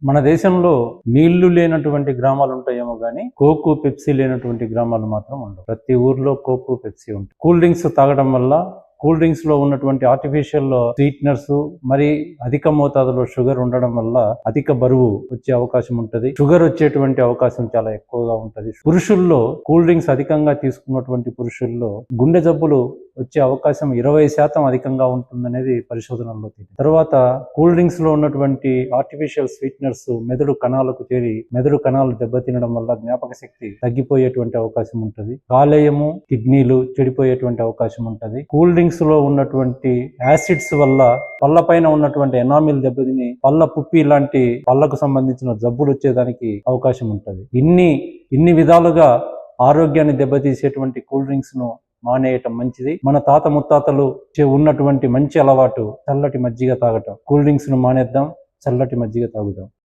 మన దేశంలో నీళ్లు లేనటువంటి గ్రామాలు ఉంటాయేమో గానీ కోకు పెప్సీ లేనటువంటి గ్రామాలు మాత్రం ఉండవు. ప్రతి ఊర్లో కోకు పెప్సీ ఉంటుంది. కూల్ డ్రింక్స్ తాగడం వల్ల కూల్ డ్రింక్స్ లో ఉన్నటువంటి ఆర్టిఫిషియల్ స్వీట్నర్స్ మరి అధిక మోతాదులో షుగర్ ఉండడం వల్ల అధిక బరువు వచ్చే అవకాశం ఉంటుంది. షుగర్ వచ్చేటువంటి అవకాశం చాలా ఎక్కువగా ఉంటుంది. పురుషుల్లో కూల్ డ్రింక్స్ అధికంగా తీసుకున్నటువంటి పురుషుల్లో గుండె జబ్బులు వచ్చే అవకాశం 20% అధికంగా ఉంటుందనేది పరిశోధనల్లో తెలియదు. తర్వాత కూల్ డ్రింక్స్ లో ఉన్నటువంటి ఆర్టిఫిషియల్ స్వీట్నర్స్ మెదడు కణాలకు చేరి మెదడు కణాలు దెబ్బతినడం వల్ల జ్ఞాపక శక్తి తగ్గిపోయేటువంటి అవకాశం ఉంటుంది. కాలేయము కిడ్నీలు చెడిపోయేటువంటి అవకాశం ఉంటుంది. కూల్ డ్రింక్స్ లో ఉన్నటువంటి యాసిడ్స్ వల్ల పళ్ళ పైన ఉన్నటువంటి ఎనామిల్ దెబ్బతిని పళ్ళ పుప్పి లాంటి పళ్ళకు సంబంధించిన జబ్బులు వచ్చేదానికి అవకాశం ఉంటుంది. ఇన్ని విధాలుగా ఆరోగ్యాన్ని దెబ్బతీసేటువంటి కూల్ డ్రింక్స్ ను మానేయటం మంచిది. మన తాత ముత్తాతలు ఉన్నటువంటి మంచి అలవాటు చల్లటి మజ్జిగ తాగటం. కూల్ డ్రింక్స్ ను మానేద్దాం, చల్లటి మజ్జిగ తాగుదాం.